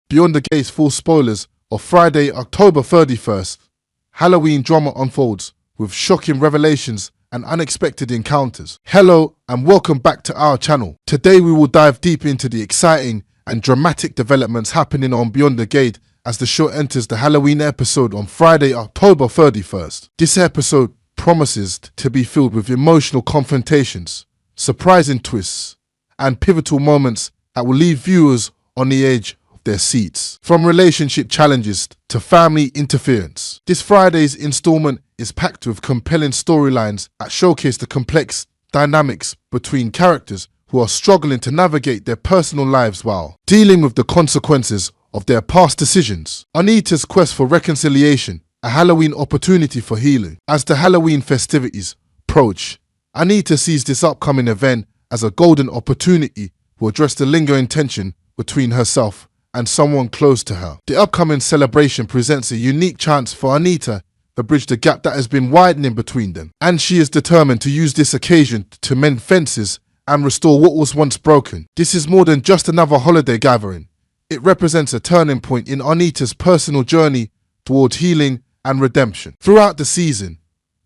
Beyond the Gates full spoilers of Friday, October 31st, Halloween drama unfolds with shocking revelations and unexpected encounters. Hello and welcome back to our channel. Today we will dive deep into the exciting and dramatic developments happening on Beyond the Gate as the show enters the Halloween episode on Friday, October 31st. This episode promises to be filled with emotional confrontations, surprising twists, and pivotal moments that will leave viewers on the edge of their seats. From relationship challenges to family interference, this Friday's installment is packed with compelling storylines that showcase the complex dynamics between characters who are struggling to navigate their personal lives while dealing with the consequences of their past decisions. Anita's quest for reconciliation, a Halloween opportunity for healing. As the Halloween festivities approach, Anita sees this upcoming event as a golden opportunity to address the lingering tension between herself and someone close to her. The upcoming celebration presents a unique chance for Anita to bridge the gap that has been widening between them, and she is determined to use this occasion to mend fences and restore what was once broken. This is more than just another holiday gathering. It represents a turning point in Anita's personal journey towards healing and redemption. Throughout the season,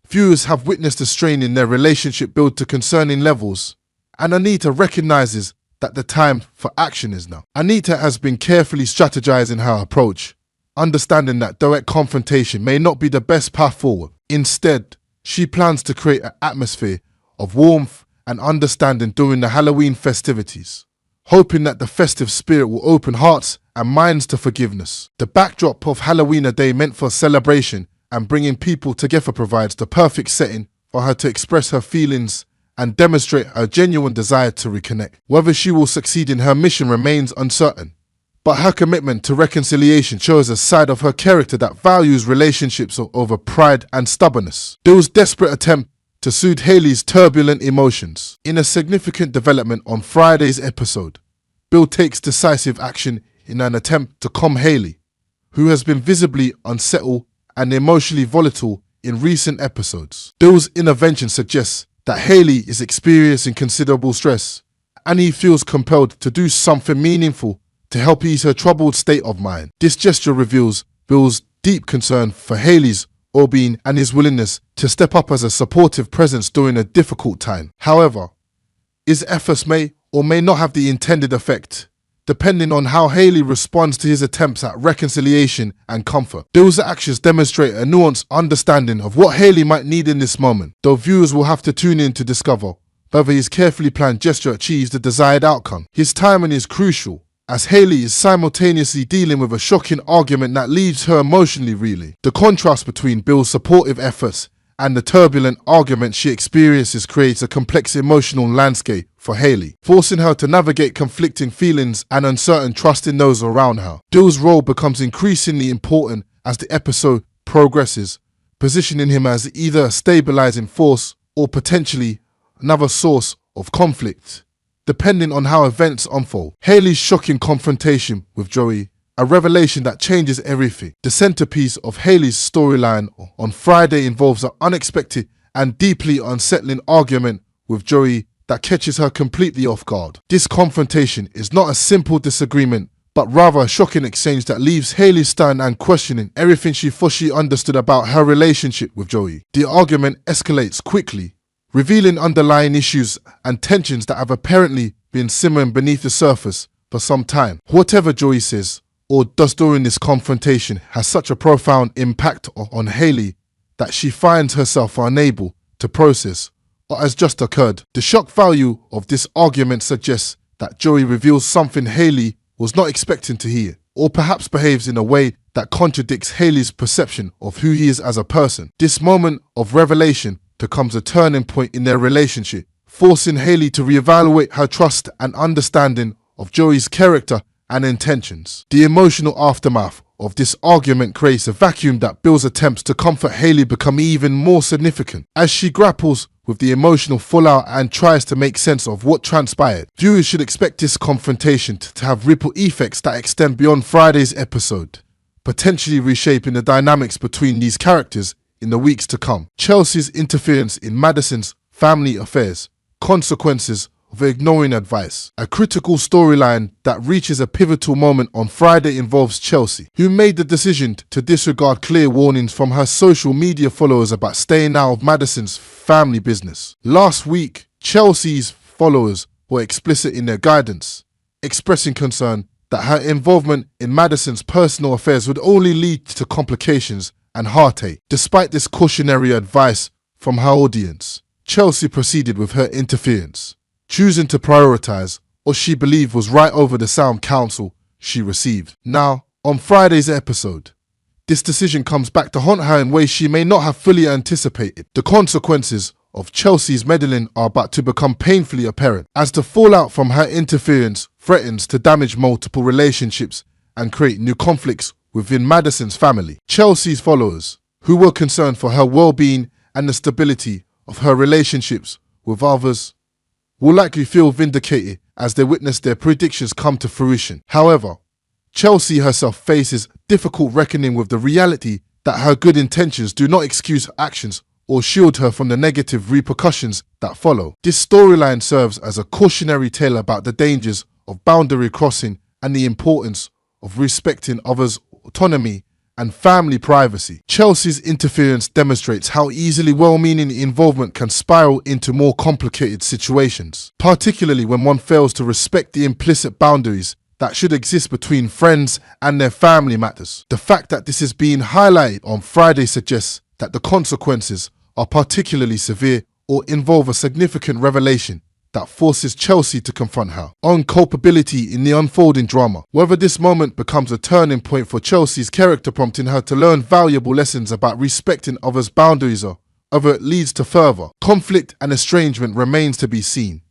viewers have witnessed the strain in their relationship build to concerning levels, and Anita recognizes that the time for action is now. Anita has been carefully strategizing her approach, understanding that direct confrontation may not be the best path forward. Instead, she plans to create an atmosphere of warmth and understanding during the Halloween festivities, hoping that the festive spirit will open hearts and minds to forgiveness. The backdrop of Halloween, a day meant for celebration and bringing people together, provides the perfect setting for her to express her feelings and demonstrate her genuine desire to reconnect. Whether she will succeed in her mission remains uncertain, but her commitment to reconciliation shows a side of her character that values relationships over pride and stubbornness. Bill's desperate attempt to soothe Haley's turbulent emotions. In a significant development on Friday's episode, Bill takes decisive action in an attempt to calm Haley, who has been visibly unsettled and emotionally volatile in recent episodes. Bill's intervention suggests that Haley is experiencing considerable stress, and he feels compelled to do something meaningful to help ease her troubled state of mind. This gesture reveals Bill's deep concern for Haley's well-being and his willingness to step up as a supportive presence during a difficult time. However, his efforts may or may not have the intended effect, depending on how Haley responds to his attempts at reconciliation and comfort. Bill's actions demonstrate a nuanced understanding of what Haley might need in this moment, though viewers will have to tune in to discover whether his carefully planned gesture achieves the desired outcome. His timing is crucial, as Haley is simultaneously dealing with a shocking argument that leaves her emotionally reeling. The contrast between Bill's supportive efforts and the turbulent argument she experiences creates a complex emotional landscape for Haley, forcing her to navigate conflicting feelings and uncertain trust in those around her. Bill's role becomes increasingly important as the episode progresses, positioning him as either a stabilizing force or potentially another source of conflict, depending on how events unfold. Haley's shocking confrontation with Joey, a revelation that changes everything. The centerpiece of Haley's storyline on Friday involves an unexpected and deeply unsettling argument with Joey that catches her completely off guard. This confrontation is not a simple disagreement, but rather a shocking exchange that leaves Haley stunned and questioning everything she thought she understood about her relationship with Joey. The argument escalates quickly, revealing underlying issues and tensions that have apparently been simmering beneath the surface for some time. Whatever Joey says or does during this confrontation has such a profound impact on Haley that she finds herself unable to process what has just occurred. The shock value of this argument suggests that Joey reveals something Haley was not expecting to hear, or perhaps behaves in a way that contradicts Haley's perception of who he is as a person. This moment of revelation becomes a turning point in their relationship, forcing Haley to reevaluate her trust and understanding of Joey's character and intentions. The emotional aftermath of this argument creates a vacuum that Bill's attempts to comfort Haley become even more significant. As she grapples with the emotional fallout and tries to make sense of what transpired, viewers should expect this confrontation to have ripple effects that extend beyond Friday's episode, potentially reshaping the dynamics between these characters in the weeks to come. Chelsea's interference in Madison's family affairs, consequences of ignoring advice. A critical storyline that reaches a pivotal moment on Friday involves Chelsea, who made the decision to disregard clear warnings from her social media followers about staying out of Madison's family business. Last week, Chelsea's followers were explicit in their guidance, expressing concern that her involvement in Madison's personal affairs would only lead to complications and heartache. Despite this cautionary advice from her audience, Chelsea proceeded with her interference, choosing to prioritize what she believed was right over the sound counsel she received. Now, on Friday's episode, this decision comes back to haunt her in ways she may not have fully anticipated. The consequences of Chelsea's meddling are about to become painfully apparent, as the fallout from her interference threatens to damage multiple relationships and create new conflicts within Madison's family. Chelsea's followers, who were concerned for her well-being and the stability of her relationships with others, will likely feel vindicated as they witness their predictions come to fruition. However, Chelsea herself faces difficult reckoning with the reality that her good intentions do not excuse her actions or shield her from the negative repercussions that follow. This storyline serves as a cautionary tale about the dangers of boundary crossing and the importance of respecting others' autonomy and family privacy. Chelsea's interference demonstrates how easily well-meaning involvement can spiral into more complicated situations, particularly when one fails to respect the implicit boundaries that should exist between friends and their family matters. The fact that this is being highlighted on Friday suggests that the consequences are particularly severe or involve a significant revelation that forces Chelsea to confront her own culpability in the unfolding drama. Whether this moment becomes a turning point for Chelsea's character, prompting her to learn valuable lessons about respecting others' boundaries, or whether it leads to further conflict and estrangement remains to be seen.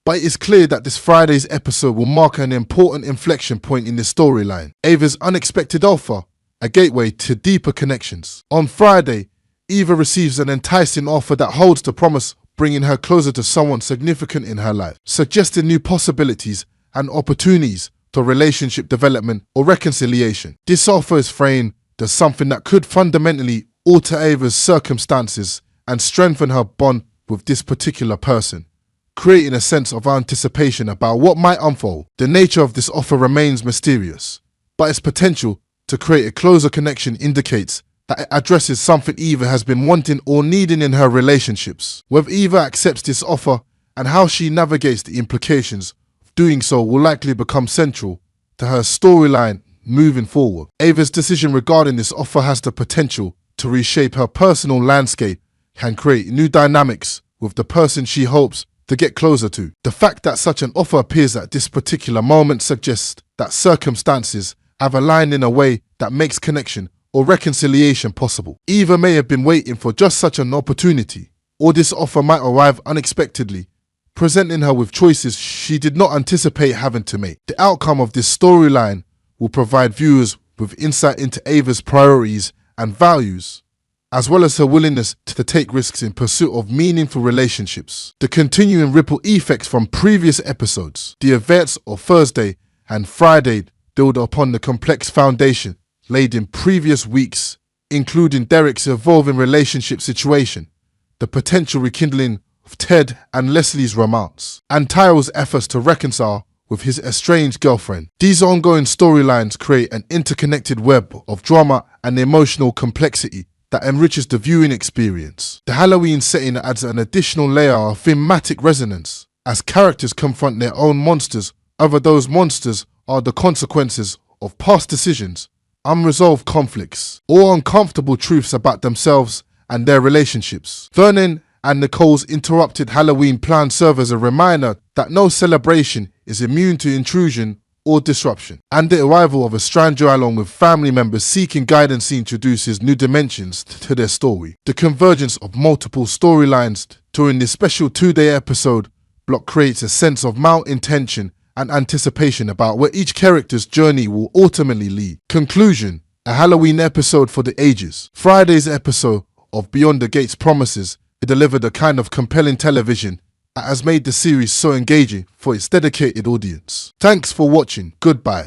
But it is clear that this Friday's episode will mark an important inflection point in the storyline. Ava's unexpected offer, a gateway to deeper connections. On Friday, Eva receives an enticing offer that holds the promise, bringing her closer to someone significant in her life, suggesting new possibilities and opportunities for relationship development or reconciliation. This offer is framed as something that could fundamentally alter Ava's circumstances and strengthen her bond with this particular person, creating a sense of anticipation about what might unfold. The nature of this offer remains mysterious, but its potential to create a closer connection indicates that it addresses something Eva has been wanting or needing in her relationships. Whether Eva accepts this offer and how she navigates the implications of doing so will likely become central to her storyline moving forward. Ava's decision regarding this offer has the potential to reshape her personal landscape and create new dynamics with the person she hopes to get closer to. The fact that such an offer appears at this particular moment suggests that circumstances have aligned in a way that makes connection or reconciliation possible. Eva may have been waiting for just such an opportunity, or this offer might arrive unexpectedly, presenting her with choices she did not anticipate having to make. The outcome of this storyline will provide viewers with insight into Ava's priorities and values, as well as her willingness to take risks in pursuit of meaningful relationships. The continuing ripple effects from previous episodes, the events of Thursday and Friday, build upon the complex foundation laid in previous weeks, including Derek's evolving relationship situation, the potential rekindling of Ted and Leslie's romance, and Tyler's efforts to reconcile with his estranged girlfriend. These ongoing storylines create an interconnected web of drama and emotional complexity that enriches the viewing experience. The Halloween setting adds an additional layer of thematic resonance as characters confront their own monsters, whether those monsters are the consequences of past decisions, unresolved conflicts, or uncomfortable truths about themselves and their relationships. Vernon and Nicole's interrupted Halloween plan serve as a reminder that no celebration is immune to intrusion or disruption, and the arrival of a stranger along with family members seeking guidance introduces new dimensions to their story. The convergence of multiple storylines during this special 2-day episode block creates a sense of mounting tension and anticipation about where each character's journey will ultimately lead. Conclusion: a Halloween episode for the ages. Friday's episode of Beyond the Gates promises to deliver the kind of compelling television that has made the series so engaging for its dedicated audience. Thanks for watching. Goodbye.